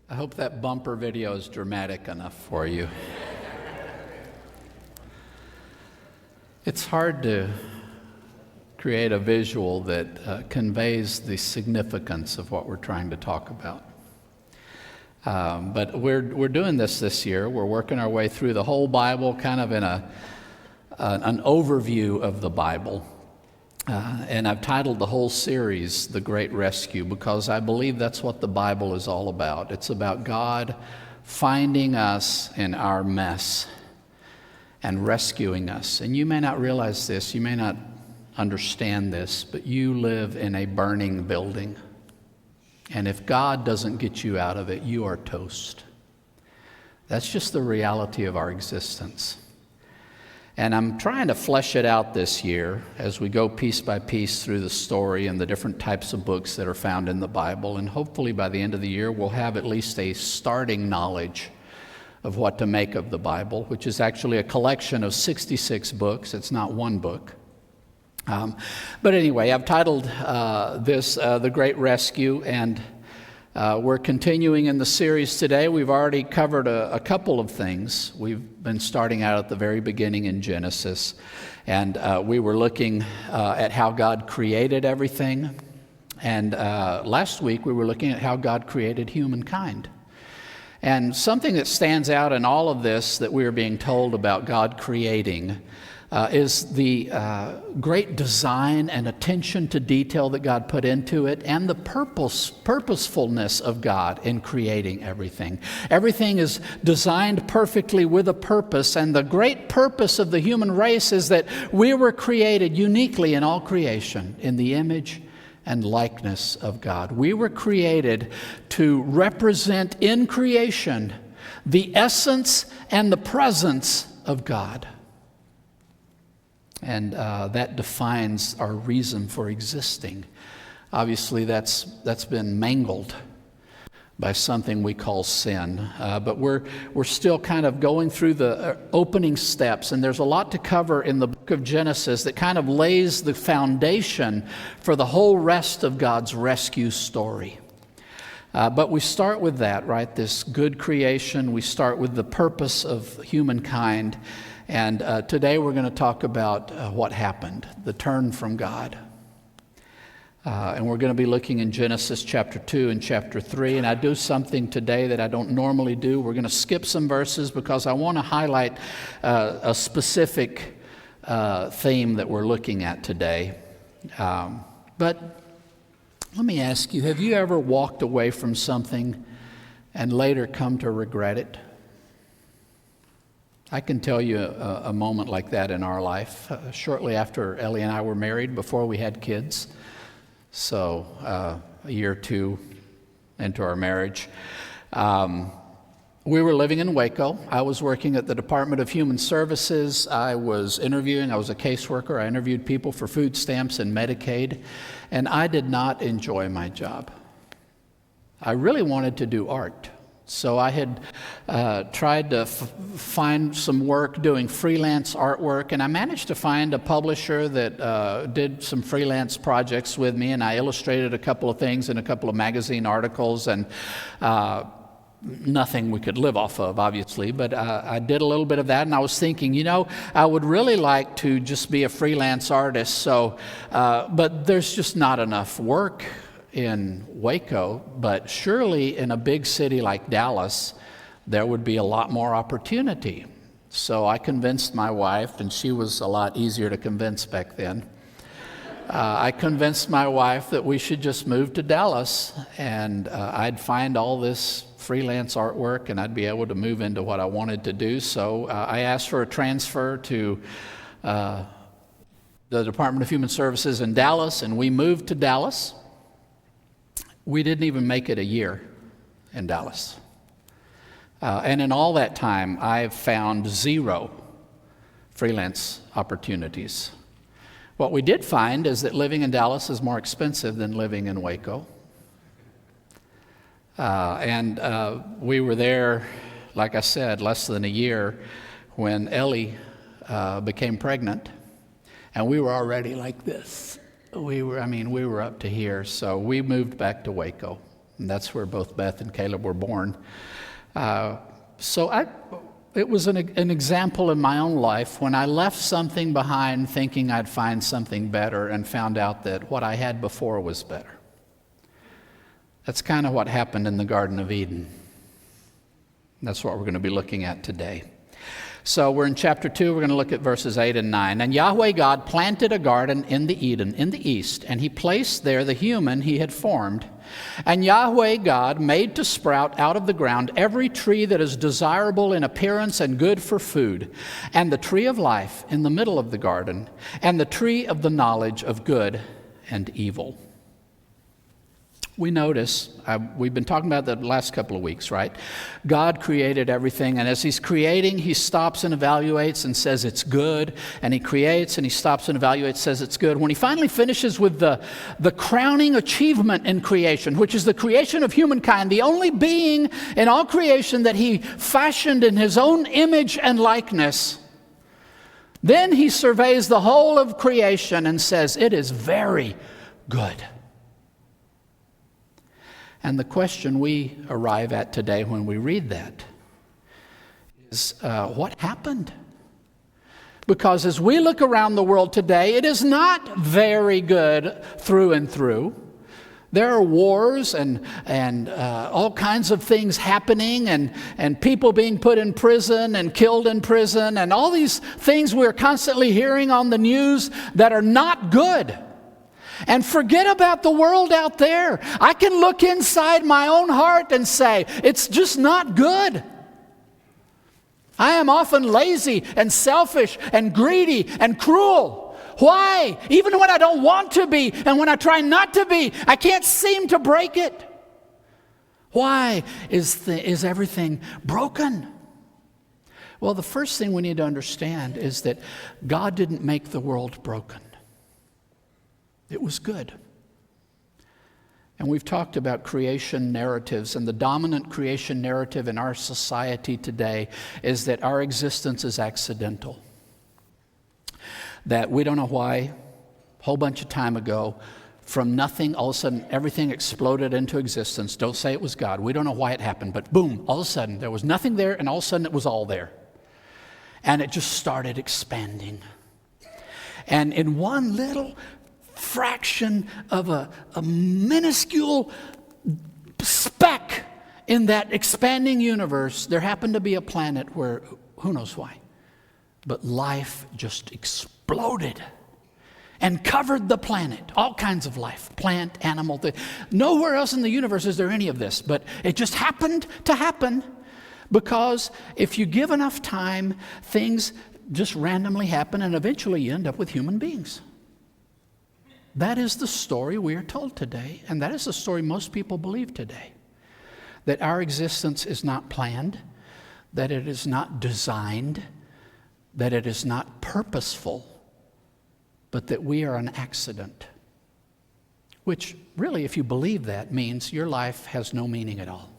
I hope that bumper video is dramatic enough for you. It's hard to create a visual that conveys the significance of what we're trying to talk about. But we're doing this year. We're working our way through the whole Bible, kind of in an overview of the Bible. And I've titled the whole series, The Great Rescue, because I believe that's what the Bible is all about. It's about God finding us in our mess and rescuing us. And you may not realize this, you may not understand this, but you live in a burning building. And if God doesn't get you out of it, you are toast. That's just the reality of our existence. And I'm trying to flesh it out this year as we go piece by piece through the story and the different types of books that are found in the Bible. And hopefully by the end of the year, we'll have at least a starting knowledge of what to make of the Bible, which is actually a collection of 66 books. It's not one book. But anyway, I've titled this The Great Rescue, and we're continuing in the series today. We've already covered a couple of things. We've been starting out at the very beginning in Genesis, and we were looking at how God created everything. And last week we were looking at how God created humankind. And something that stands out in all of this that we are being told about God creating is the great design and attention to detail that God put into it, and the purposefulness of God in creating everything. Everything is designed perfectly with a purpose, and the great purpose of the human race is that we were created uniquely in all creation in the image and likeness of God. We were created to represent in creation the essence and the presence of God. And that defines our reason for existing. Obviously, that's been mangled by something we call sin. But we're still kind of going through the opening steps, and there's a lot to cover in the book of Genesis that kind of lays the foundation for the whole rest of God's rescue story. But we start with that, right? This good creation. We start with the purpose of humankind. And today we're going to talk about what happened, the turn from God. And we're going to be looking in Genesis chapter 2 and chapter 3. And I do something today that I don't normally do. We're going to skip some verses because I want to highlight a specific theme that we're looking at today. But let me ask you, have you ever walked away from something and later come to regret it? I can tell you a moment like that in our life. Shortly after Ellie and I were married, before we had kids, so a year or two into our marriage, we were living in Waco. I was working at the Department of Human Services. I was interviewing. I was a caseworker. I interviewed people for food stamps and Medicaid, and I did not enjoy my job. I really wanted to do art. So I had tried to find some work doing freelance artwork, and I managed to find a publisher that did some freelance projects with me, and I illustrated a couple of things in a couple of magazine articles, and nothing we could live off of, obviously, but I did a little bit of that, and I was thinking, I would really like to just be a freelance artist, so, but there's just not enough work in Waco, but surely in a big city like Dallas, there would be a lot more opportunity. So I convinced my wife, and she was a lot easier to convince back then. I convinced my wife that we should just move to Dallas, and I'd find all this freelance artwork, and I'd be able to move into what I wanted to do. So I asked for a transfer to the Department of Human Services in Dallas, and we moved to Dallas. We didn't even make it a year in Dallas. And in all that time, I've found 0 freelance opportunities. What we did find is that living in Dallas is more expensive than living in Waco. And we were there, like I said, less than a year when Ellie became pregnant. And we were already like this. We were up to here, so we moved back to Waco. And that's where both Beth and Caleb were born. It was an example in my own life when I left something behind thinking I'd find something better and found out that what I had before was better. That's kind of what happened in the Garden of Eden. That's what we're going to be looking at today. So we're in chapter 2. We're going to look at verses 8 and 9. And Yahweh God planted a garden in the Eden, in the east, and he placed there the human he had formed. And Yahweh God made to sprout out of the ground every tree that is desirable in appearance and good for food, and the tree of life in the middle of the garden, and the tree of the knowledge of good and evil. We notice, we've been talking about that the last couple of weeks, right? God created everything, and as he's creating, he stops and evaluates and says it's good, and he creates and he stops and evaluates, says it's good. When he finally finishes with the crowning achievement in creation, which is the creation of humankind, the only being in all creation that he fashioned in his own image and likeness, then he surveys the whole of creation and says it is very good. And the question we arrive at today when we read that is, what happened? Because as we look around the world today, it is not very good through and through. There are wars and all kinds of things happening and people being put in prison and killed in prison and all these things we're constantly hearing on the news that are not good. And forget about the world out there. I can look inside my own heart and say, it's just not good. I am often lazy and selfish and greedy and cruel. Why? Even when I don't want to be and when I try not to be, I can't seem to break it. Why is everything broken? Well, the first thing we need to understand is that God didn't make the world broken. It was good. And we've talked about creation narratives, and the dominant creation narrative in our society today is that our existence is accidental. That we don't know why, a whole bunch of time ago, from nothing, all of a sudden everything exploded into existence. Don't say it was God. We don't know why it happened, but boom, all of a sudden there was nothing there, and all of a sudden it was all there. And it just started expanding. And in one little fraction of a minuscule speck in that expanding universe, there happened to be a planet where, who knows why, but life just exploded and covered the planet. All kinds of life, plant, animal. Nowhere else in the universe is there any of this, but it just happened to happen because if you give enough time, things just randomly happen and eventually you end up with human beings. That is the story we are told today, and that is the story most people believe today. That our existence is not planned, that it is not designed, that it is not purposeful, but that we are an accident. Which really, if you believe that, means your life has no meaning at all.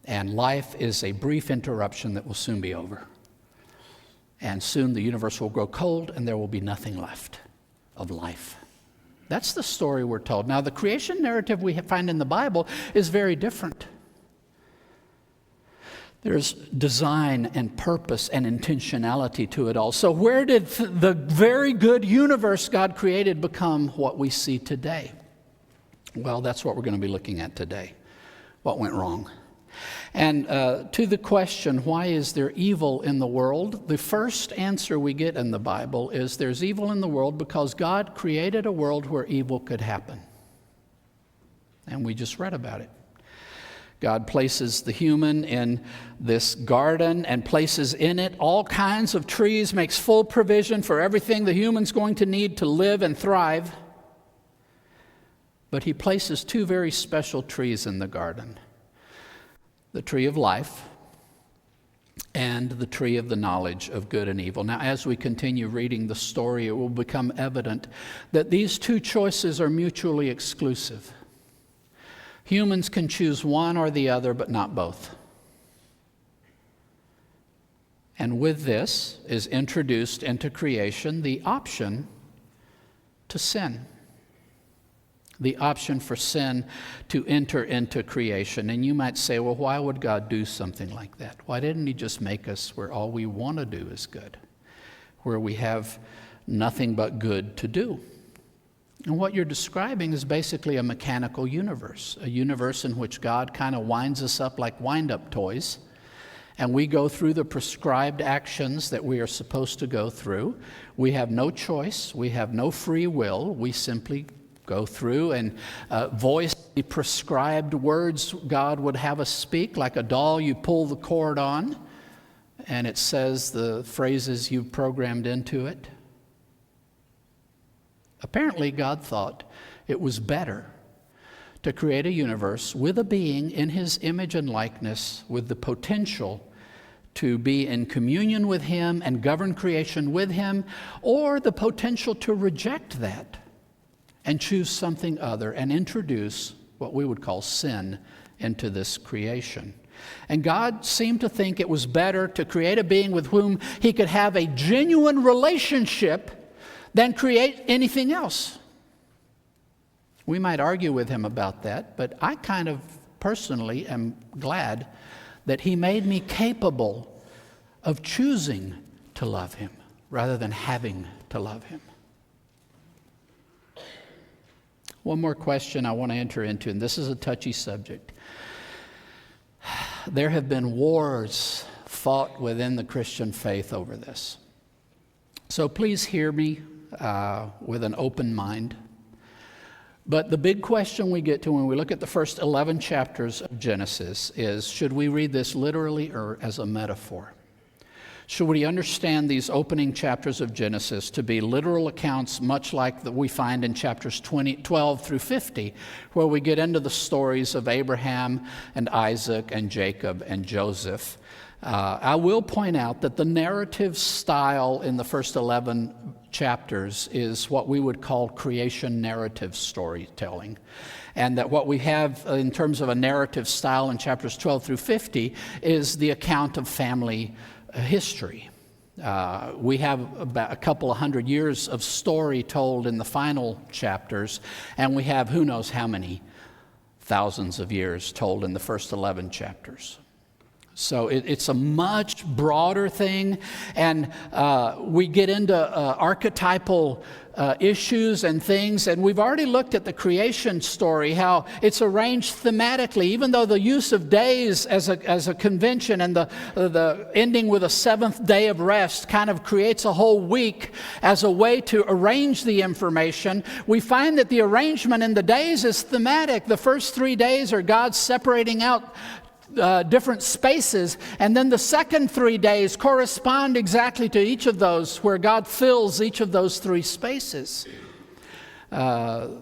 And life is a brief interruption that will soon be over. And soon the universe will grow cold and there will be nothing left of life. That's the story we're told. Now, the creation narrative we find in the Bible is very different. There's design and purpose and intentionality to it all. So where did the very good universe God created become what we see today? Well, that's what we're going to be looking at today. What went wrong? And to the question, why is there evil in the world? The first answer we get in the Bible is there's evil in the world because God created a world where evil could happen. And we just read about it. God places the human in this garden and places in it all kinds of trees, makes full provision for everything the human's going to need to live and thrive. But he places two very special trees in the garden. The tree of life and the tree of the knowledge of good and evil. Now, as we continue reading the story, it will become evident that these two choices are mutually exclusive. Humans can choose one or the other, but not both. And with this is introduced into creation the option to sin. the option for sin to enter into creation. And you might say, well, why would God do something like that? Why didn't he just make us where all we want to do is good, where we have nothing but good to do? And what you're describing is basically a mechanical universe, a universe in which God kind of winds us up like wind-up toys, and we go through the prescribed actions that we are supposed to go through. We have no choice. We have no free will. We simply go through and voice the prescribed words God would have us speak. Like a doll, you pull the cord on, and it says the phrases you've programmed into it. Apparently, God thought it was better to create a universe with a being in his image and likeness with the potential to be in communion with him and govern creation with him, or the potential to reject that and choose something other and introduce what we would call sin into this creation. And God seemed to think it was better to create a being with whom he could have a genuine relationship than create anything else. We might argue with him about that, but I kind of personally am glad that he made me capable of choosing to love him rather than having to love him. One more question I want to enter into, and this is a touchy subject. There have been wars fought within the Christian faith over this. So please hear me with an open mind. But the big question we get to when we look at the first 11 chapters of Genesis is, should we read this literally or as a metaphor? Should we understand these opening chapters of Genesis to be literal accounts much like that we find in chapters 12 through 50, where we get into the stories of Abraham and Isaac and Jacob and Joseph? I will point out that the narrative style in the first 11 chapters is what we would call creation narrative storytelling. And that what we have in terms of a narrative style in chapters 12 through 50 is the account of family history. We have about a couple of hundred years of story told in the final chapters, and we have who knows how many thousands of years told in the first 11 chapters. So it's a much broader thing, and we get into archetypal issues and things, and we've already looked at the creation story, how it's arranged thematically, even though the use of days as a convention and the ending with a seventh day of rest kind of creates a whole week as a way to arrange the information. We find that the arrangement in the days is thematic. The first 3 days are God separating out different spaces, and then the second 3 days correspond exactly to each of those, where God fills each of those 3 spaces. The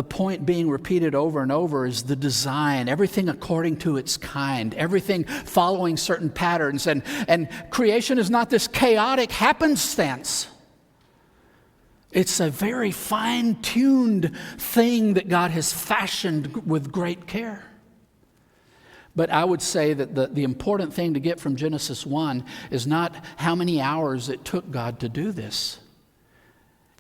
point being repeated over and over is the design, everything according to its kind, everything following certain patterns, and creation is not this chaotic happenstance. It's a very fine-tuned thing that God has fashioned with great care. But I would say that the important thing to get from Genesis 1 is not how many hours it took God to do this.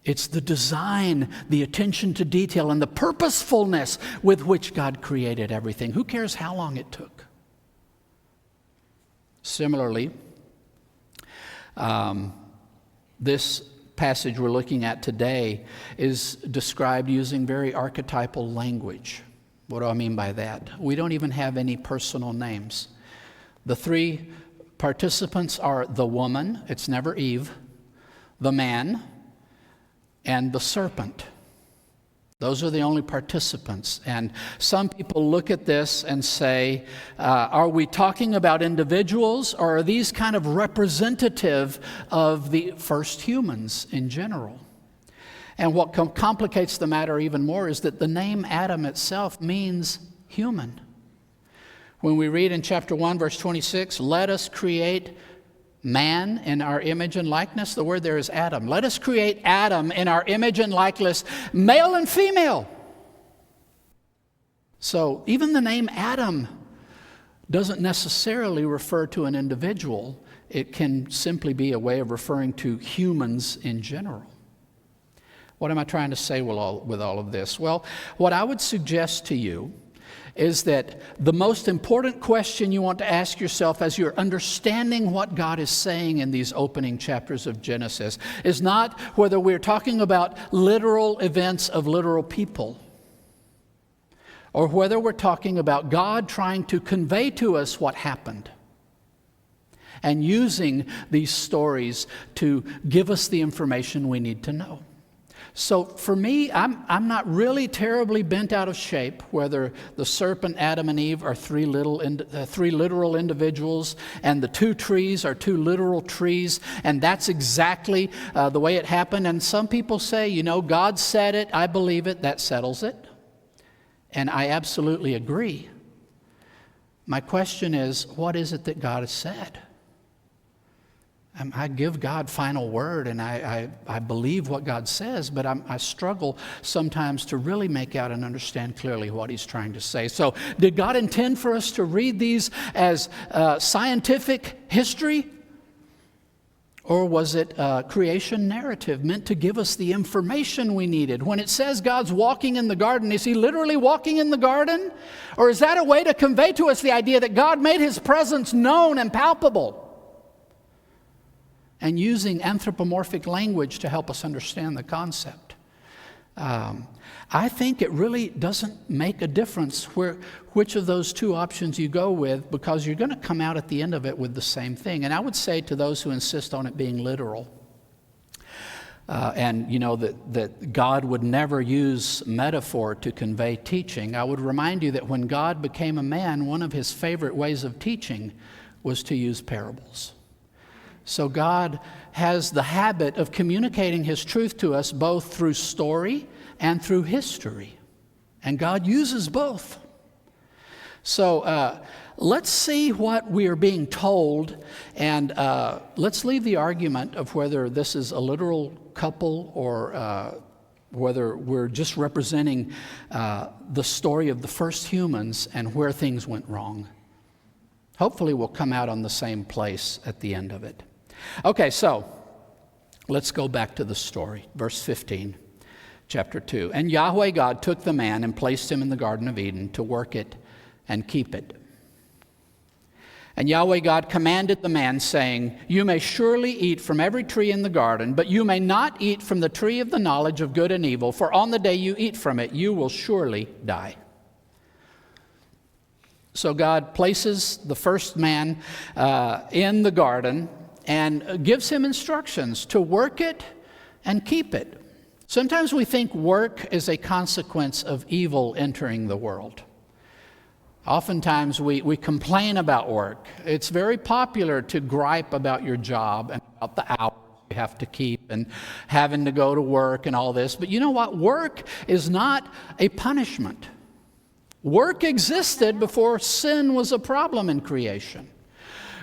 It's the design, the attention to detail, and the purposefulness with which God created everything. Who cares how long it took? Similarly, this passage we're looking at today is described using very archetypal language. What do I mean by that? We don't even have any personal names. The 3 participants are the woman, it's never Eve, the man, and the serpent. Those are the only participants. And some people look at this and say, are we talking about individuals, or are these kind of representative of the first humans in general? And what complicates the matter even more is that the name Adam itself means human. When we read in chapter 1, verse 26, let us create man in our image and likeness, the word there is Adam. Let us create Adam in our image and likeness, male and female. So even the name Adam doesn't necessarily refer to an individual. It can simply be a way of referring to humans in general. What am I trying to say with all of this? Well, what I would suggest to you is that the most important question you want to ask yourself as you're understanding what God is saying in these opening chapters of Genesis is not whether we're talking about literal events of literal people, or whether we're talking about God trying to convey to us what happened and using these stories to give us the information we need to know. So for me, I'm not really terribly bent out of shape whether the serpent, Adam and Eve, are three literal individuals and the two trees are two literal trees, and that's exactly the way it happened. And some people say, God said it, I believe it, that settles it. And I absolutely agree. My question is, what is it that God has said? I give God final word, and I believe what God says, but I struggle sometimes to really make out and understand clearly what He's trying to say. So did God intend for us to read these as scientific history? Or was it a creation narrative meant to give us the information we needed? When it says God's walking in the garden, is He literally walking in the garden? Or is that a way to convey to us the idea that God made His presence known and palpable, and using anthropomorphic language to help us understand the concept? I think it really doesn't make a difference which of those two options you go with, because you're going to come out at the end of it with the same thing. And I would say to those who insist on it being literal, that God would never use metaphor to convey teaching, I would remind you that when God became a man, one of His favorite ways of teaching was to use parables. So God has the habit of communicating His truth to us both through story and through history. And God uses both. So let's see what we are being told, and let's leave the argument of whether this is a literal couple or whether we're just representing the story of the first humans and where things went wrong. Hopefully we'll come out on the same place at the end of it. Okay, so let's go back to the story. Verse 15, chapter 2. And Yahweh God took the man and placed him in the Garden of Eden to work it and keep it. And Yahweh God commanded the man, saying, You may surely eat from every tree in the garden, but you may not eat from the tree of the knowledge of good and evil, for on the day you eat from it, you will surely die. So God places the first man in the garden and gives him instructions to work it and keep it. Sometimes we think work is a consequence of evil entering the world. Oftentimes we complain about work. It's very popular to gripe about your job and about the hours you have to keep and having to go to work and all this. But you know what? Work is not a punishment. Work existed before sin was a problem in creation.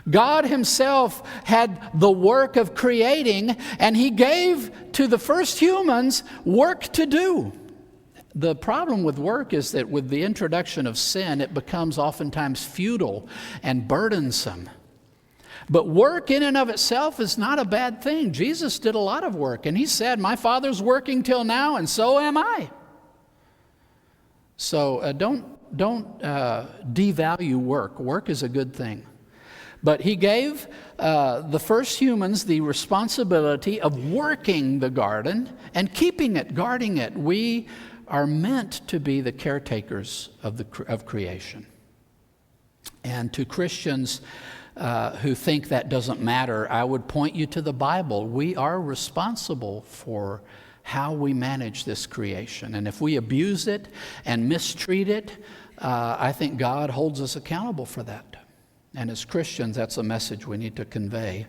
God Himself had the work of creating, and He gave to the first humans work to do. The problem with work is that with the introduction of sin, it becomes oftentimes futile and burdensome. But work in and of itself is not a bad thing. Jesus did a lot of work, and He said, My Father's working till now, and so am I. So don't devalue work. Work is a good thing. But He gave the first humans the responsibility of working the garden and keeping it, guarding it. We are meant to be the caretakers of creation. And to Christians who think that doesn't matter, I would point you to the Bible. We are responsible for how we manage this creation. And if we abuse it and mistreat it, I think God holds us accountable for that. And as Christians, that's a message we need to convey.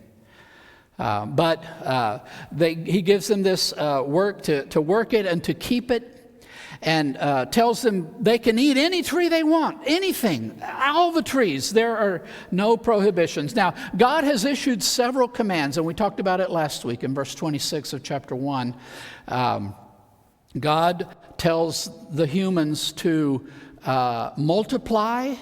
But He gives them this work to work it and to keep it, and tells them they can eat any tree they want, anything, all the trees. There are no prohibitions. Now, God has issued several commands, and we talked about it last week in verse 26 of chapter 1. God tells the humans to multiply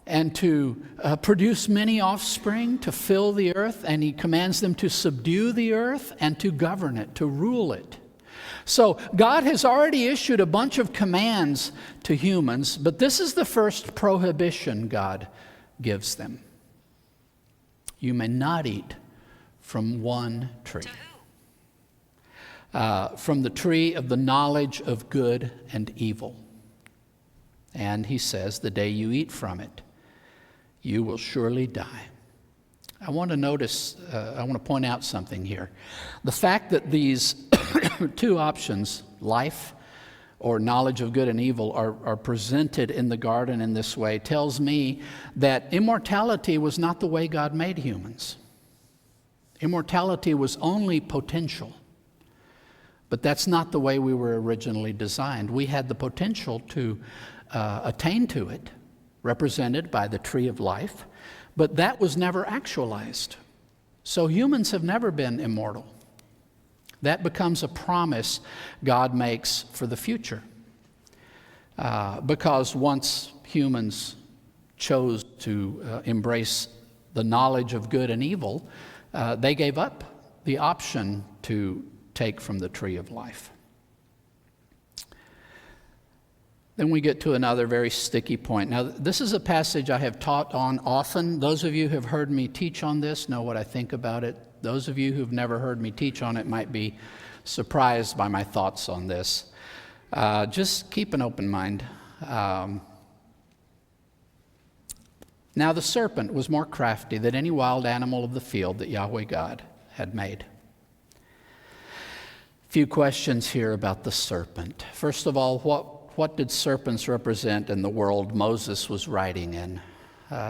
and to produce many offspring, to fill the earth, and He commands them to subdue the earth and to govern it, to rule it. So God has already issued a bunch of commands to humans, but this is the first prohibition God gives them. You may not eat from one tree. From the tree of the knowledge of good and evil. And he says, the day you eat from it, you will surely die. I want to point out something here. The fact that these two options, life or knowledge of good and evil, are presented in the garden in this way tells me that immortality was not the way God made humans. Immortality was only potential. But that's not the way we were originally designed. We had the potential to attain to it, represented by the tree of life, but that was never actualized. So humans have never been immortal. That becomes a promise God makes for the future. Because once humans chose to embrace the knowledge of good and evil, they gave up the option to take from the tree of life. Then we get to another very sticky point. Now, this is a passage I have taught on often. Those of you who have heard me teach on this know what I think about it. Those of you who've never heard me teach on it might be surprised by my thoughts on this. Just keep an open mind. Now, the serpent was more crafty than any wild animal of the field that Yahweh God had made. Few questions here about the serpent. First of all, what did serpents represent in the world Moses was writing in?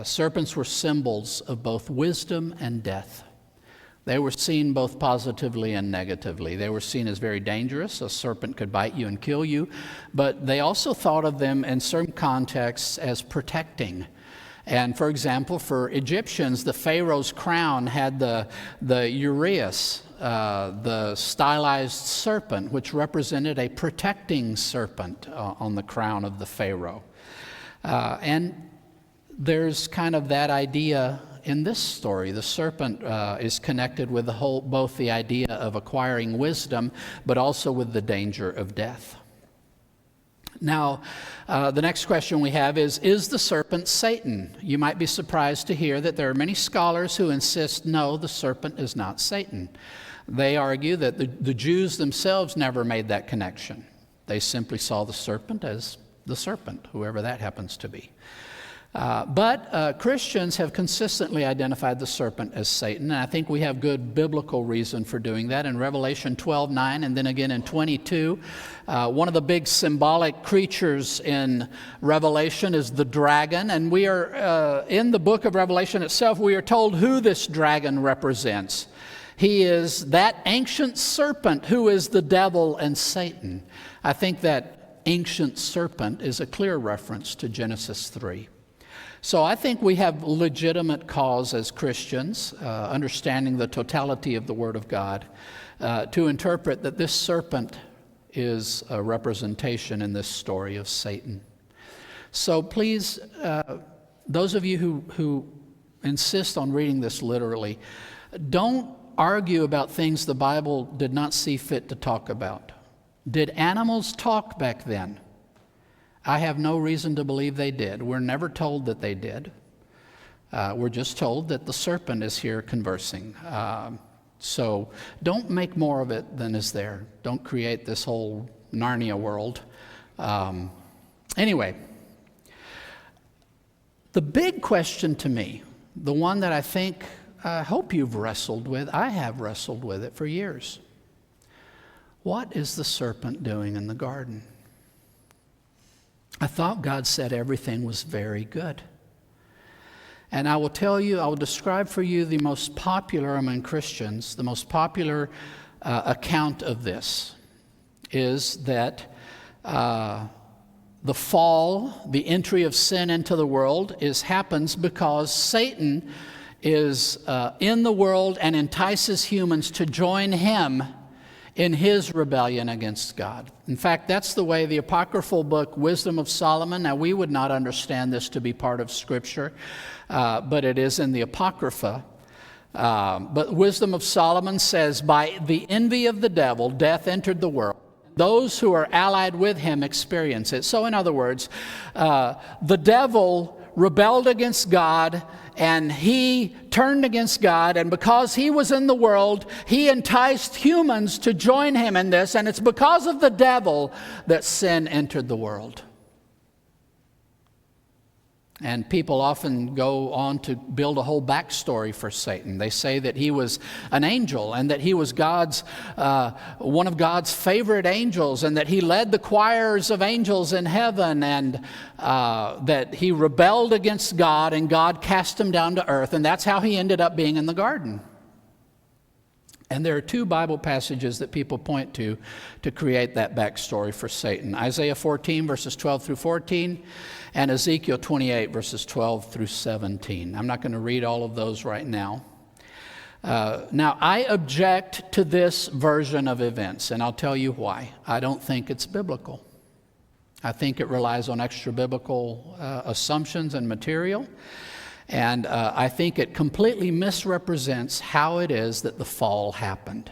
Serpents were symbols of both wisdom and death. They were seen both positively and negatively. They were seen as very dangerous. A serpent could bite you and kill you, but they also thought of them in certain contexts as protecting. And for example, for Egyptians, the Pharaoh's crown had the uraeus, the stylized serpent, which represented a protecting serpent on the crown of the Pharaoh. And there's kind of that idea in this story. The serpent is connected with both the idea of acquiring wisdom, but also with the danger of death. Now, the next question we have is the serpent Satan? You might be surprised to hear that there are many scholars who insist, no, the serpent is not Satan. They argue that the Jews themselves never made that connection. They simply saw the serpent as the serpent, whoever that happens to be. But Christians have consistently identified the serpent as Satan, and I think we have good biblical reason for doing that. In Revelation 12:9 and then again in 22, one of the big symbolic creatures in Revelation is the dragon, and we are, in the book of Revelation itself, we are told who this dragon represents. He is that ancient serpent who is the devil and Satan. I think that ancient serpent is a clear reference to Genesis 3. So I think we have legitimate cause as Christians, understanding the totality of the Word of God, to interpret that this serpent is a representation in this story of Satan. So please, those of you who insist on reading this literally, don't argue about things the Bible did not see fit to talk about. Did animals talk back then? I have no reason to believe they did. We're never told that they did. We're just told that the serpent is here conversing. So don't make more of it than is there. Don't create this whole Narnia world. Anyway, the big question to me, the one that I hope you've wrestled with, I have wrestled with it for years. What is the serpent doing in the garden? I thought God said everything was very good. And I will describe for you the most popular among Christians, the most popular account of this is that the fall, the entry of sin into the world happens because Satan is in the world and entices humans to join him in his rebellion against God. In fact, that's the way the apocryphal book Wisdom of Solomon, now we would not understand this to be part of Scripture, but it is in the Apocrypha. But Wisdom of Solomon says, by the envy of the devil, death entered the world, those who are allied with him experience it. So in other words, the devil rebelled against God, and he turned against God, and because he was in the world, he enticed humans to join him in this, and it's because of the devil that sin entered the world. And people often go on to build a whole backstory for Satan. They say that he was an angel and that he was one of God's favorite angels, and that he led the choirs of angels in heaven, and that he rebelled against God and God cast him down to earth, and that's how he ended up being in the garden. And there are two Bible passages that people point to create that backstory for Satan. Isaiah 14, verses 12 through 14, and Ezekiel 28, verses 12 through 17. I'm not going to read all of those right now. Now, I object to this version of events, and I'll tell you why. I don't think it's biblical. I think it relies on extra-biblical assumptions and material. And I think it completely misrepresents how it is that the fall happened.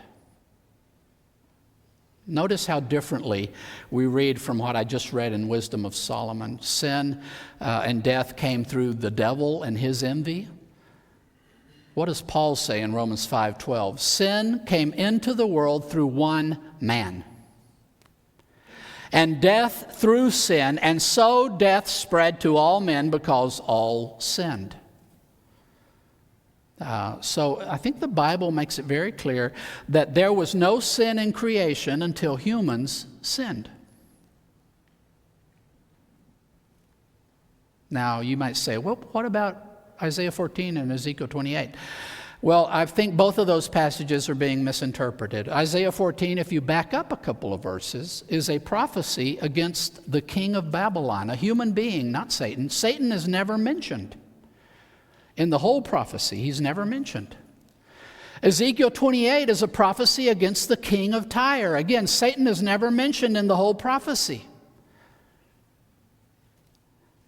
Notice how differently we read from what I just read in Wisdom of Solomon. Sin and death came through the devil and his envy. What does Paul say in Romans 5:12? Sin came into the world through one man, and death through sin, and so death spread to all men because all sinned. So I think the Bible makes it very clear that there was no sin in creation until humans sinned. Now you might say, well, what about Isaiah 14 and Ezekiel 28? Well, I think both of those passages are being misinterpreted. Isaiah 14, if you back up a couple of verses, is a prophecy against the king of Babylon, a human being, not Satan. Satan is never mentioned. In the whole prophecy, he's never mentioned. Ezekiel 28 is a prophecy against the king of Tyre. Again, Satan is never mentioned in the whole prophecy.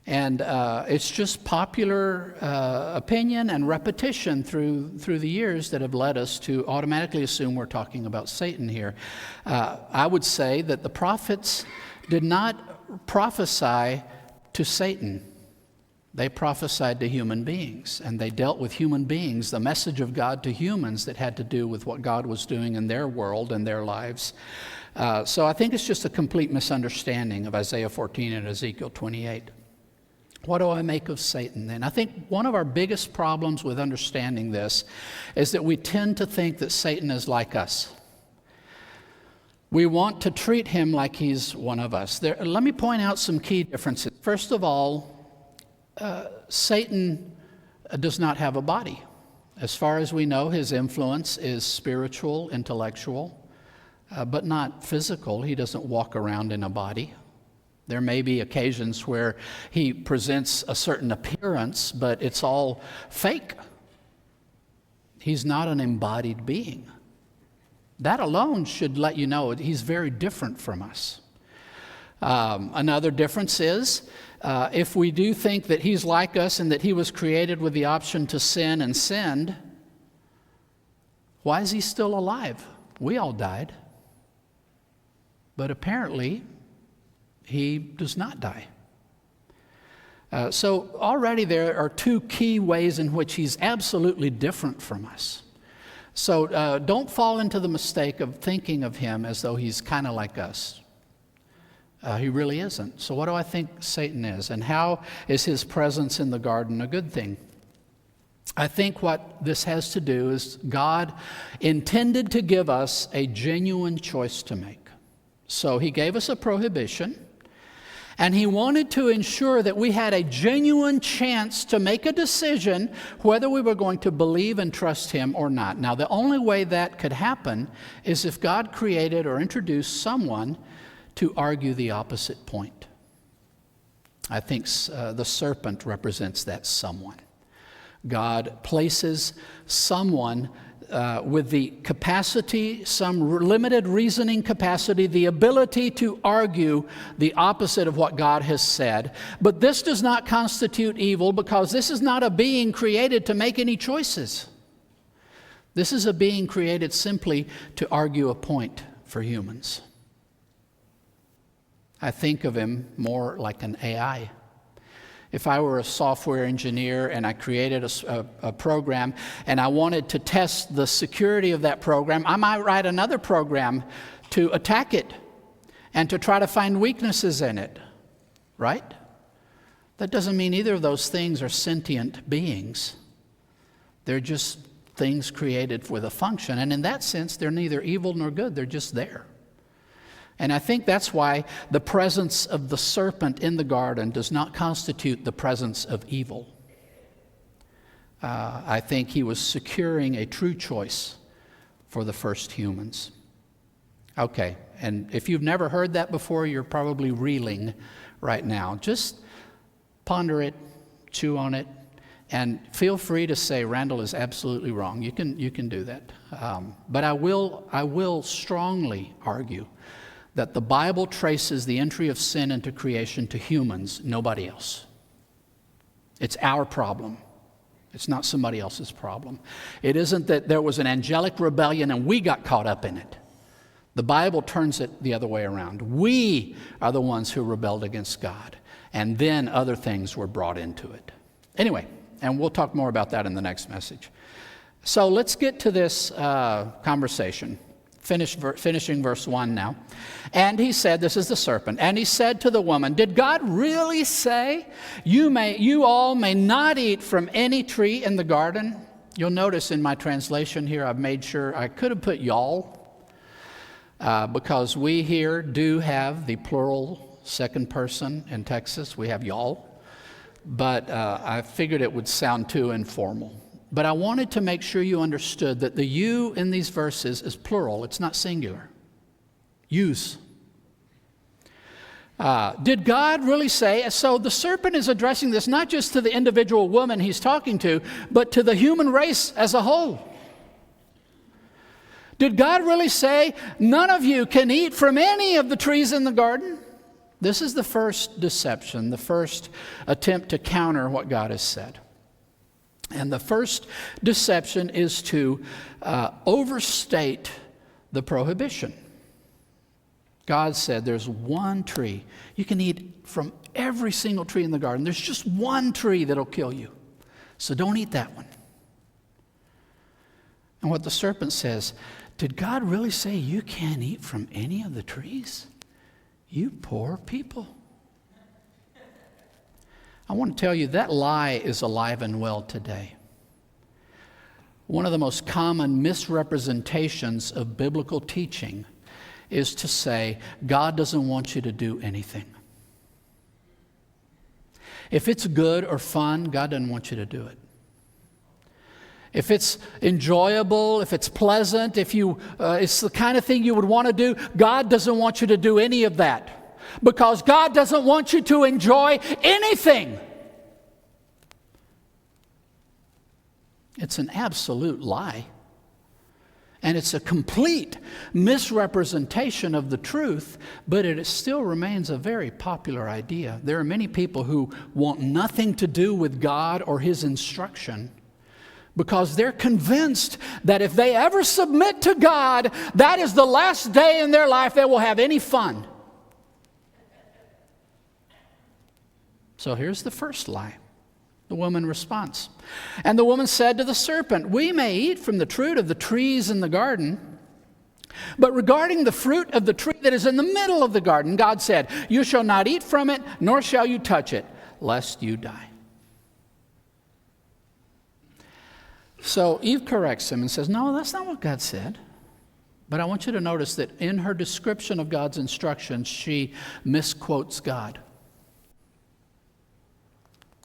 And it's just popular opinion and repetition through the years that have led us to automatically assume we're talking about Satan here. I would say that the prophets did not prophesy to Satan. They prophesied to human beings, and they dealt with human beings, the message of God to humans that had to do with what God was doing in their world and their lives. So I think it's just a complete misunderstanding of Isaiah 14 and Ezekiel 28. What do I make of Satan then? I think one of our biggest problems with understanding this is that we tend to think that Satan is like us. We want to treat him like he's one of us. Let me point out some key differences. First of all, Satan does not have a body. As far as we know, his influence is spiritual, intellectual, but not physical. He doesn't walk around in a body. There may be occasions where he presents a certain appearance, but it's all fake. He's not an embodied being. That alone should let you know he's very different from us. Another difference is, if we do think that he's like us and that he was created with the option to sin and sinned, why is he still alive? We all died. But apparently, he does not die. So already there are two key ways in which he's absolutely different from us. So don't fall into the mistake of thinking of him as though he's kind of like us. He really isn't. So what do I think Satan is? And how is his presence in the garden a good thing? I think what this has to do is God intended to give us a genuine choice to make. So he gave us a prohibition, and he wanted to ensure that we had a genuine chance to make a decision whether we were going to believe and trust him or not. Now, the only way that could happen is if God created or introduced someone to argue the opposite point. I think the serpent represents that someone. God places someone with the capacity, some limited reasoning capacity, the ability to argue the opposite of what God has said. But this does not constitute evil, because this is not a being created to make any choices. This is a being created simply to argue a point for humans. I think of him more like an AI. If I were a software engineer and I created a program and I wanted to test the security of that program, I might write another program to attack it and to try to find weaknesses in it, right? That doesn't mean either of those things are sentient beings. They're just things created with a function. And in that sense, they're neither evil nor good. They're just there. And I think that's why the presence of the serpent in the garden does not constitute the presence of evil. I think he was securing a true choice for the first humans. Okay, and if you've never heard that before, you're probably reeling right now. Just ponder it, chew on it, and feel free to say Randall is absolutely wrong. You can do that. But I will strongly argue that the Bible traces the entry of sin into creation to humans, nobody else. It's our problem. It's not somebody else's problem. It isn't that there was an angelic rebellion and we got caught up in it. The Bible turns it the other way around. We are the ones who rebelled against God, and then other things were brought into it. Anyway, and we'll talk more about that in the next message. So let's get to this conversation. Finishing verse 1 now. And he said, this is the serpent, and he said to the woman, did God really say, you all may not eat from any tree in the garden? You'll notice in my translation here, I've made sure I could have put y'all, because we here do have the plural second person in Texas. We have y'all. But I figured it would sound too informal. But I wanted to make sure you understood that the you in these verses is plural. It's not singular. Yous. Did God really say? So the serpent is addressing this not just to the individual woman he's talking to, but to the human race as a whole. Did God really say, none of you can eat from any of the trees in the garden? This is the first deception, the first attempt to counter what God has said. And the first deception is to overstate the prohibition. God said there's one tree. You can eat from every single tree in the garden. There's just one tree that'll kill you. So don't eat that one. And what the serpent says, did God really say you can't eat from any of the trees? You poor people. I want to tell you that lie is alive and well today. One of the most common misrepresentations of biblical teaching is to say, God doesn't want you to do anything. If it's good or fun, God doesn't want you to do it. If it's enjoyable, if it's pleasant, if it's the kind of thing you would want to do, God doesn't want you to do any of that. Because God doesn't want you to enjoy anything. It's an absolute lie. And it's a complete misrepresentation of the truth, but it still remains a very popular idea. There are many people who want nothing to do with God or His instruction because they're convinced that if they ever submit to God, that is the last day in their life they will have any fun. So here's the first lie. The woman responds. And the woman said to the serpent, we may eat from the fruit of the trees in the garden, but regarding the fruit of the tree that is in the middle of the garden, God said, you shall not eat from it, nor shall you touch it, lest you die. So Eve corrects him and says, no, that's not what God said. But I want you to notice that in her description of God's instructions, she misquotes God.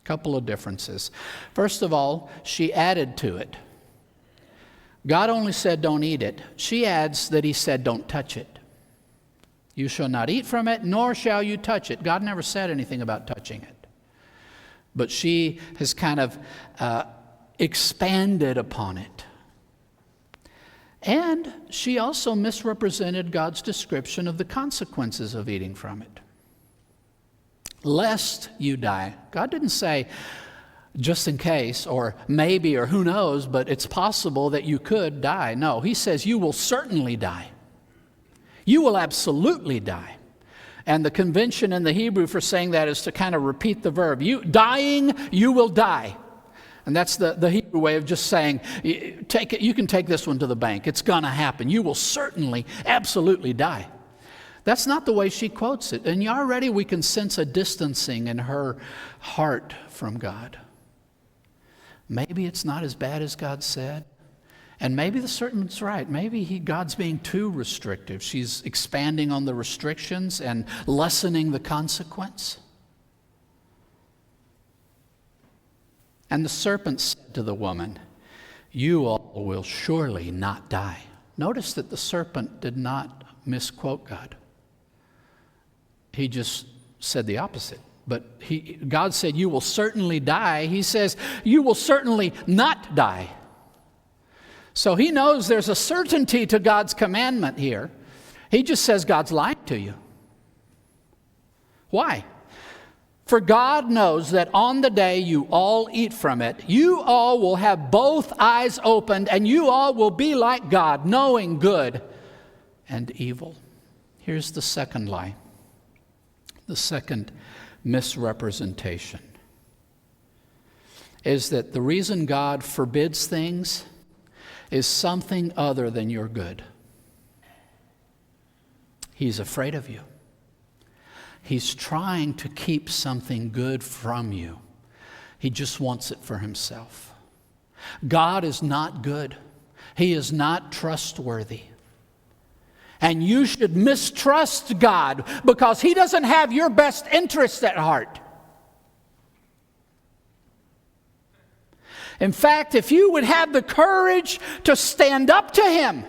Couple of differences. First of all, she added to it. God only said don't eat it. She adds that He said don't touch it. You shall not eat from it, nor shall you touch it. God never said anything about touching it. But she has kind of expanded upon it. And she also misrepresented God's description of the consequences of eating from it. Lest you die. God didn't say just in case or maybe or who knows, but it's possible that you could die. No, He says you will certainly die. You will absolutely die. And the convention in the Hebrew for saying that is to kind of repeat the verb. You dying, you will die. And that's the Hebrew way of just saying, you can take this one to the bank. It's going to happen. You will certainly, absolutely die. That's not the way she quotes it. And already we can sense a distancing in her heart from God. Maybe it's not as bad as God said. And maybe the serpent's right. Maybe God's being too restrictive. She's expanding on the restrictions and lessening the consequence. And the serpent said to the woman, "You all will surely not die." Notice that the serpent did not misquote God. He just said the opposite. But God said, "You will certainly die." He says, "You will certainly not die." So he knows there's a certainty to God's commandment here. He just says God's lying to you. Why? For God knows that on the day you all eat from it, you all will have both eyes opened, and you all will be like God, knowing good and evil. Here's the second lie, the second misrepresentation, is that the reason God forbids things is something other than your good. He's afraid of you. He's trying to keep something good from you. He just wants it for himself. God is not good. He is not trustworthy. And you should mistrust God because He doesn't have your best interest at heart. In fact, if you would have the courage to stand up to Him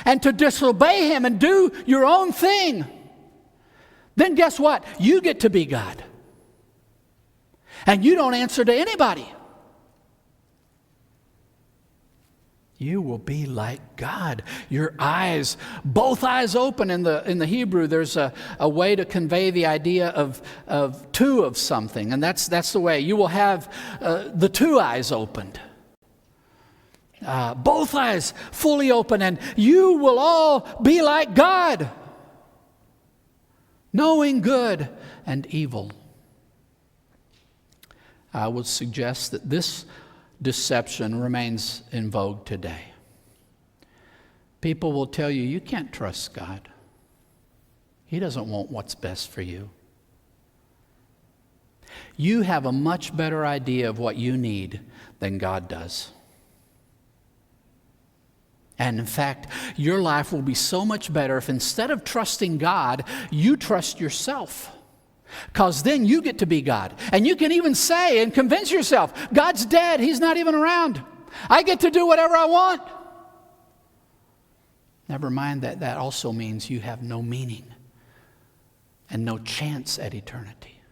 and to disobey Him and do your own thing, then guess what? You get to be God. And you don't answer to anybody. You will be like God. Your eyes, both eyes open. In the Hebrew, there's a way to convey the idea of two of something. And that's the way. You will have the two eyes opened. Both eyes fully open. And you will all be like God, knowing good and evil. I would suggest that this deception remains in vogue today. People will tell you, you can't trust God. He doesn't want what's best for you. You have a much better idea of what you need than God does. And in fact, your life will be so much better if instead of trusting God, you trust yourself. Because then you get to be God. And you can even say and convince yourself, God's dead. He's not even around. I get to do whatever I want. Never mind that also means you have no meaning and no chance at eternity.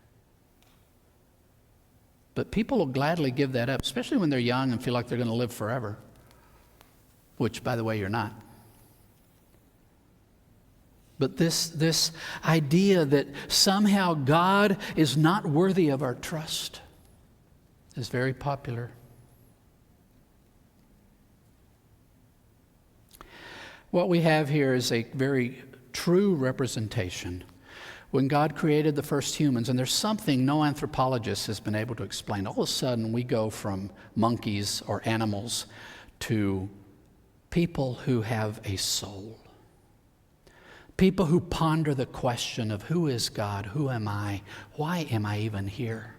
But people will gladly give that up, especially when they're young and feel like they're going to live forever. Which, by the way, you're not. But this idea that somehow God is not worthy of our trust is very popular. What we have here is a very true representation. When God created the first humans, and there's something no anthropologist has been able to explain, all of a sudden we go from monkeys or animals to people who have a soul. People who ponder the question of who is God, who am I, why am I even here?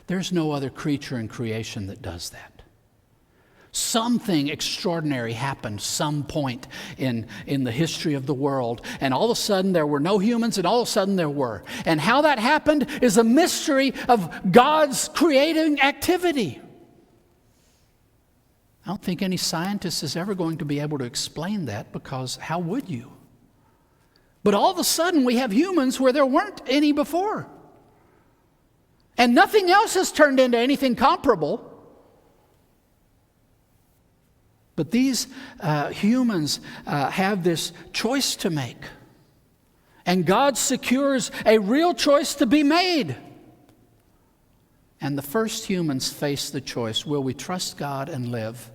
There's no other creature in creation that does that. Something extraordinary happened some point in the history of the world, and all of a sudden there were no humans, and all of a sudden there were. And how that happened is a mystery of God's creating activity. I don't think any scientist is ever going to be able to explain that, because how would you? But all of a sudden we have humans where there weren't any before. And nothing else has turned into anything comparable. But these humans have this choice to make. And God secures a real choice to be made. And the first humans face the choice, will we trust God and live?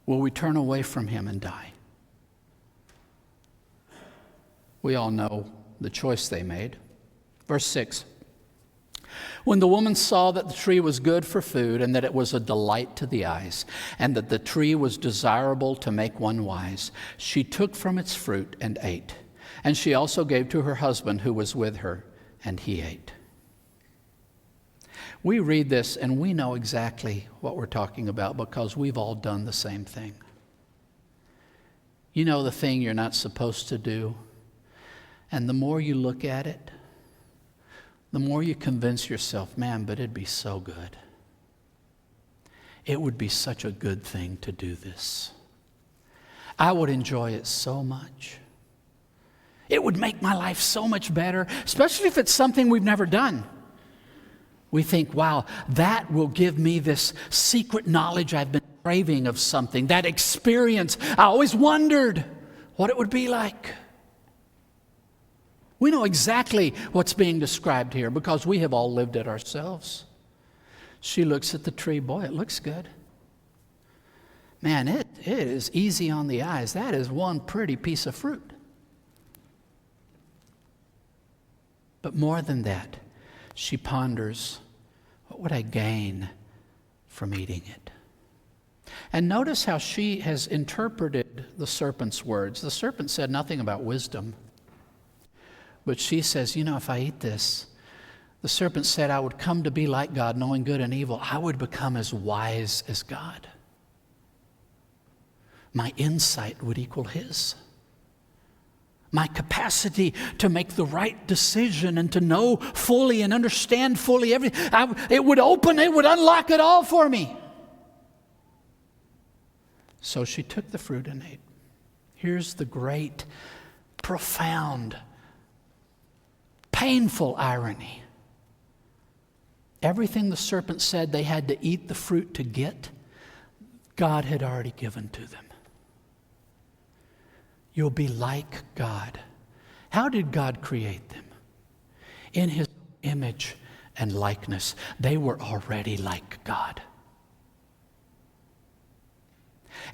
Will we turn away from Him and die? We all know the choice they made. Verse 6. When the woman saw that the tree was good for food, and that it was a delight to the eyes, and that the tree was desirable to make one wise, she took from its fruit and ate. And she also gave to her husband who was with her, and he ate. We read this and we know exactly what we're talking about because we've all done the same thing. You know the thing you're not supposed to do, and the more you look at it, the more you convince yourself, man, but it'd be so good. It would be such a good thing to do this. I would enjoy it so much. It would make my life so much better, especially if it's something we've never done. We think, wow, that will give me this secret knowledge I've been craving of something, that experience I always wondered what it would be like. We know exactly what's being described here because we have all lived it ourselves. She looks at the tree. Boy, it looks good. Man, it is easy on the eyes. That is one pretty piece of fruit. But more than that, she ponders, what would I gain from eating it? And notice how she has interpreted the serpent's words. The serpent said nothing about wisdom. But she says, if I eat this, the serpent said I would come to be like God, knowing good and evil. I would become as wise as God. My insight would equal his. My capacity to make the right decision and to know fully and understand fully everything, it would unlock it all for me. So she took the fruit and ate. Here's the great, profound, painful irony. Everything the serpent said they had to eat the fruit to get, God had already given to them. You'll be like God. How did God create them? In his image and likeness. They were already like God.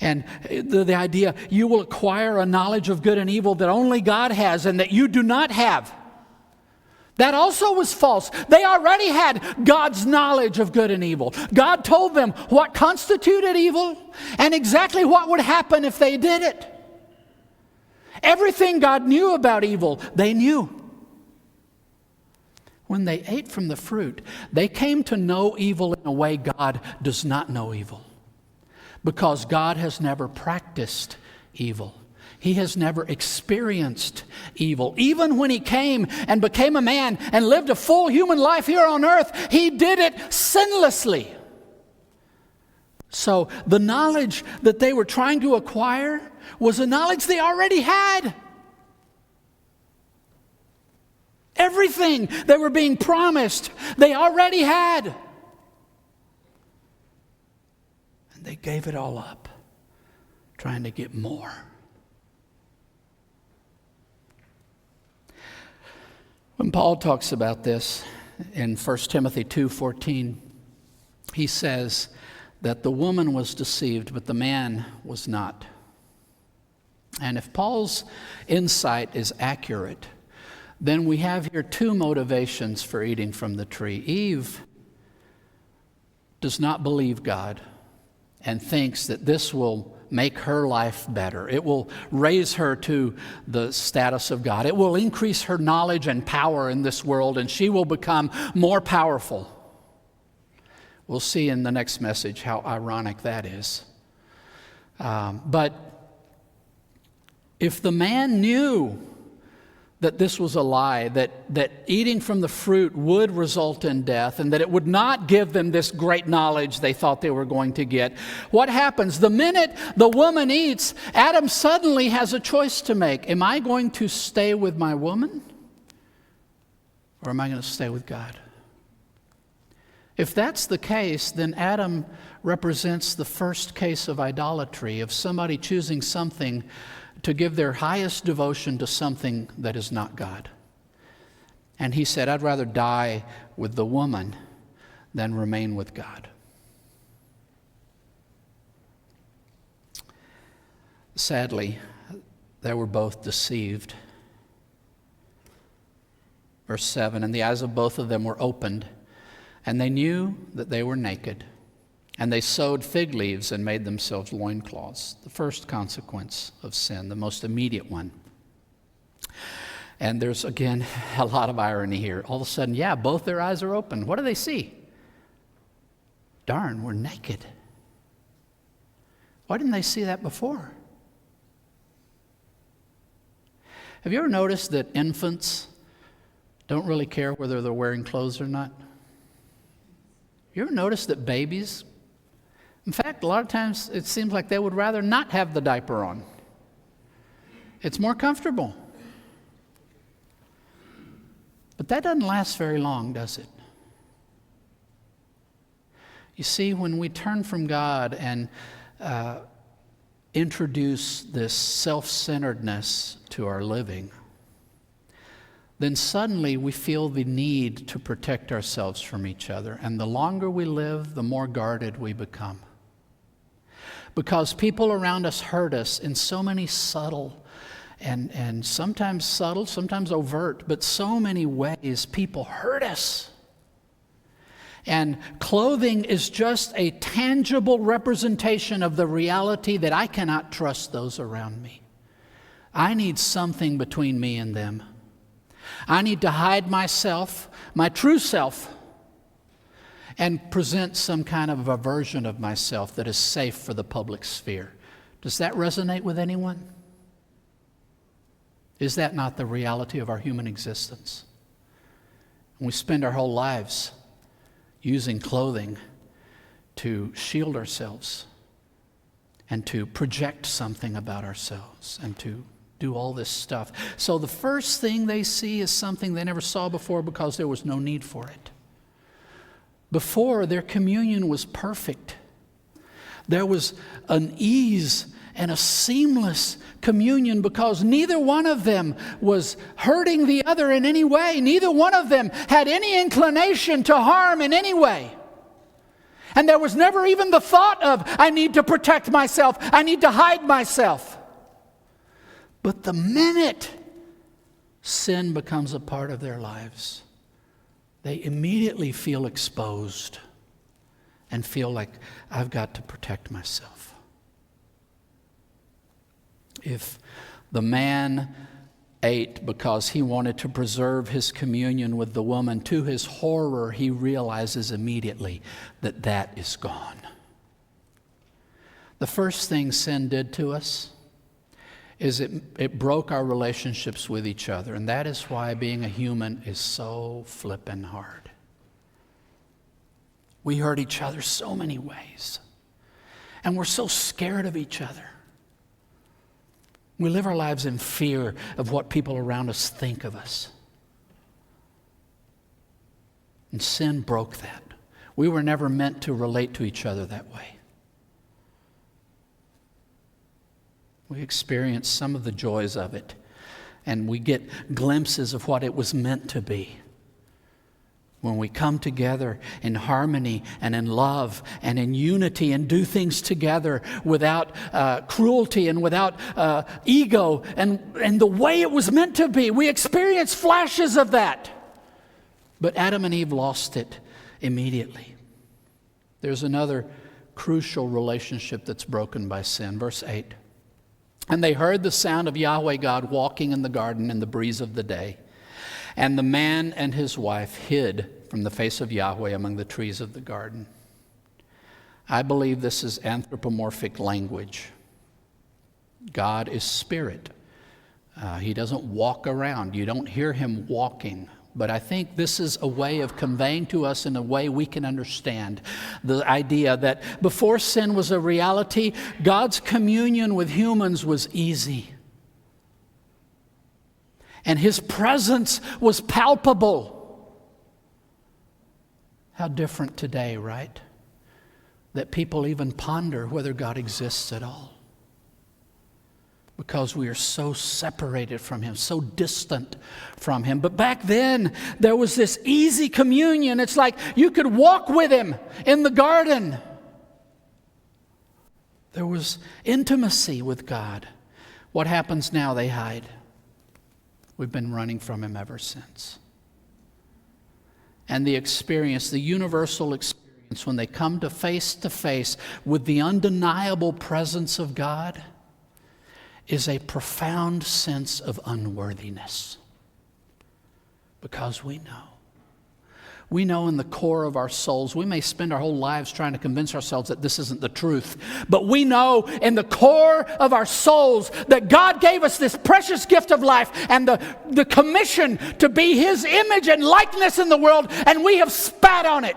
And the idea, you will acquire a knowledge of good and evil that only God has and that you do not have. That also was false. They already had God's knowledge of good and evil. God told them what constituted evil and exactly what would happen if they did it. Everything God knew about evil, they knew. When they ate from the fruit, they came to know evil in a way God does not know evil. Because God has never practiced evil. He has never experienced evil. Even when he came and became a man and lived a full human life here on earth, he did it sinlessly. So the knowledge that they were trying to acquire was a knowledge they already had. Everything they were being promised, they already had. And they gave it all up, trying to get more. When Paul talks about this in 1 Timothy 2:14, he says that the woman was deceived, but the man was not. And if Paul's insight is accurate, then we have here two motivations for eating from the tree. Eve does not believe God and thinks that this will make her life better. It will raise her to the status of God. It will increase her knowledge and power in this world, and she will become more powerful. We'll see in the next message how ironic that is. But if the man knew that this was a lie, that eating from the fruit would result in death, and that it would not give them this great knowledge they thought they were going to get, what happens? The minute the woman eats, Adam suddenly has a choice to make. Am I going to stay with my woman, or am I going to stay with God? If that's the case, then Adam represents the first case of idolatry, of somebody choosing something to give their highest devotion to something that is not God. And he said, I'd rather die with the woman than remain with God. Sadly, they were both deceived. Verse 7, and the eyes of both of them were opened, and they knew that they were naked. And they sewed fig leaves and made themselves loincloths. The first consequence of sin, the most immediate one. And there's, again, a lot of irony here. All of a sudden, yeah, both their eyes are open. What do they see? Darn, we're naked. Why didn't they see that before? Have you ever noticed that infants don't really care whether they're wearing clothes or not? You ever notice that babies, in fact, a lot of times it seems like they would rather not have the diaper on. It's more comfortable. But that doesn't last very long, does it? You see, when we turn from God and introduce this self-centeredness to our living, then suddenly we feel the need to protect ourselves from each other. And the longer we live, the more guarded we become. Because people around us hurt us in so many subtle and sometimes subtle, sometimes overt, but so many ways people hurt us. And clothing is just a tangible representation of the reality that I cannot trust those around me. I need something between me and them. I need to hide myself, my true self, and present some kind of a version of myself that is safe for the public sphere. Does that resonate with anyone? Is that not the reality of our human existence? We spend our whole lives using clothing to shield ourselves and to project something about ourselves and to do all this stuff. So the first thing they see is something they never saw before because there was no need for it. Before, their communion was perfect. There was an ease and a seamless communion because neither one of them was hurting the other in any way. Neither one of them had any inclination to harm in any way. And there was never even the thought of, I need to protect myself, I need to hide myself. But the minute sin becomes a part of their lives, they immediately feel exposed and feel like, I've got to protect myself. If the man ate because he wanted to preserve his communion with the woman, to his horror, he realizes immediately that that is gone. The first thing sin did to us is it broke our relationships with each other. And that is why being a human is so flippin' hard. We hurt each other so many ways. And we're so scared of each other. We live our lives in fear of what people around us think of us. And sin broke that. We were never meant to relate to each other that way. We experience some of the joys of it, and we get glimpses of what it was meant to be. When we come together in harmony and in love and in unity and do things together without cruelty and without ego and the way it was meant to be. We experience flashes of that. But Adam and Eve lost it immediately. There's another crucial relationship that's broken by sin. Verse 8. And they heard the sound of Yahweh God walking in the garden in the breeze of the day. And the man and his wife hid from the face of Yahweh among the trees of the garden. I believe this is anthropomorphic language. God is spirit. He doesn't walk around. You don't hear him walking. But I think this is a way of conveying to us in a way we can understand the idea that before sin was a reality, God's communion with humans was easy. And his presence was palpable. How different today, right? That people even ponder whether God exists at all. Because we are so separated from him, so distant from him. But back then, there was this easy communion. It's like you could walk with him in the garden. There was intimacy with God. What happens now? They hide. We've been running from him ever since. and the experience, the universal experience, when they come to face with the undeniable presence of God, is a profound sense of unworthiness. Because we know. We know in the core of our souls, we may spend our whole lives trying to convince ourselves that this isn't the truth, but we know in the core of our souls that God gave us this precious gift of life and the commission to be His image and likeness in the world, and we have spat on it.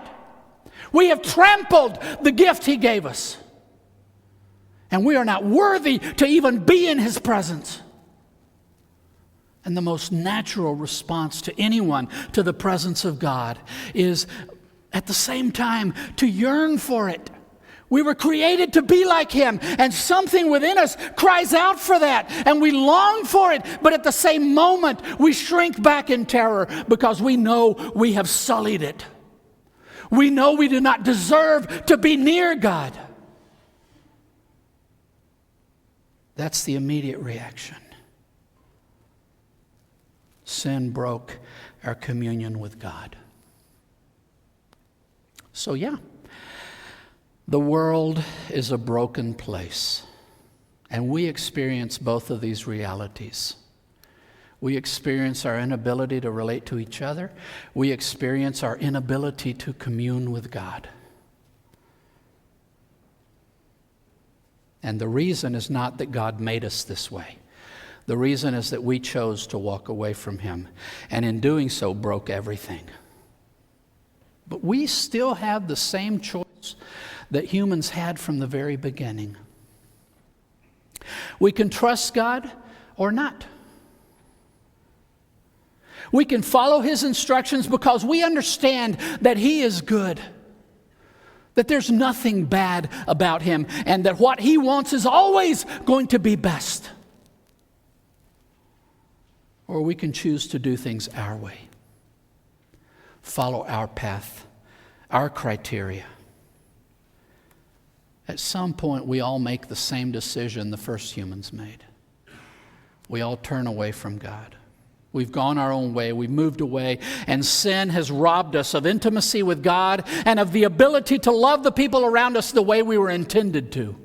We have trampled the gift He gave us. And we are not worthy to even be in His presence. And the most natural response to anyone to the presence of God is, at the same time, to yearn for it. We were created to be like Him, and something within us cries out for that, and we long for it, but at the same moment, we shrink back in terror because we know we have sullied it. We know we do not deserve to be near God. That's the immediate reaction. Sin broke our communion with God. So the world is a broken place. And we experience both of these realities. We experience our inability to relate to each other. We experience our inability to commune with God. And the reason is not that God made us this way. The reason is that we chose to walk away from Him, and in doing so broke everything. But we still have the same choice that humans had from the very beginning. We can trust God or not. We can follow His instructions because we understand that He is good, that there's nothing bad about Him, and that what He wants is always going to be best. Or we can choose to do things our way, follow our path, our criteria. At some point, we all make the same decision the first humans made. We all turn away from God. We've gone our own way. We've moved away. And sin has robbed us of intimacy with God and of the ability to love the people around us the way we were intended to.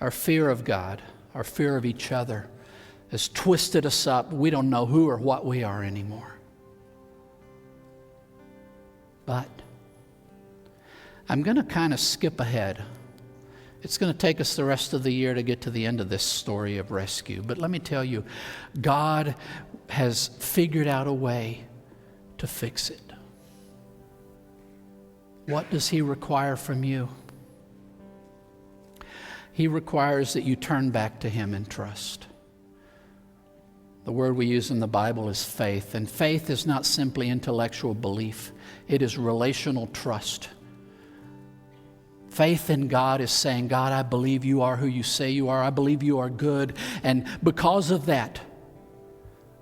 Our fear of God, our fear of each other, has twisted us up. We don't know who or what we are anymore. But I'm going to kind of skip ahead. It's going to take us the rest of the year to get to the end of this story of rescue. But let me tell you, God has figured out a way to fix it. What does He require from you? He requires that you turn back to Him in trust. The word we use in the Bible is faith, and faith is not simply intellectual belief. It is relational trust. Faith in God is saying, God, I believe You are who You say You are. I believe You are good, and because of that,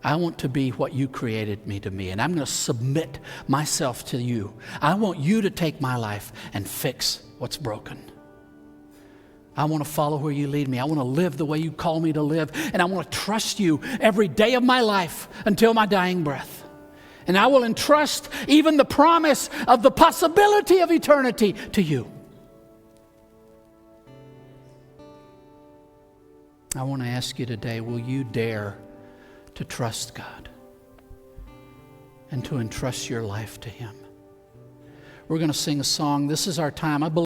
I want to be what You created me to be, and I'm going to submit myself to You. I want You to take my life and fix what's broken. I want to follow where You lead me. I want to live the way You call me to live. And I want to trust You every day of my life until my dying breath. And I will entrust even the promise of the possibility of eternity to You. I want to ask you today, will you dare to trust God and to entrust your life to Him? We're going to sing a song. This is our time. I believe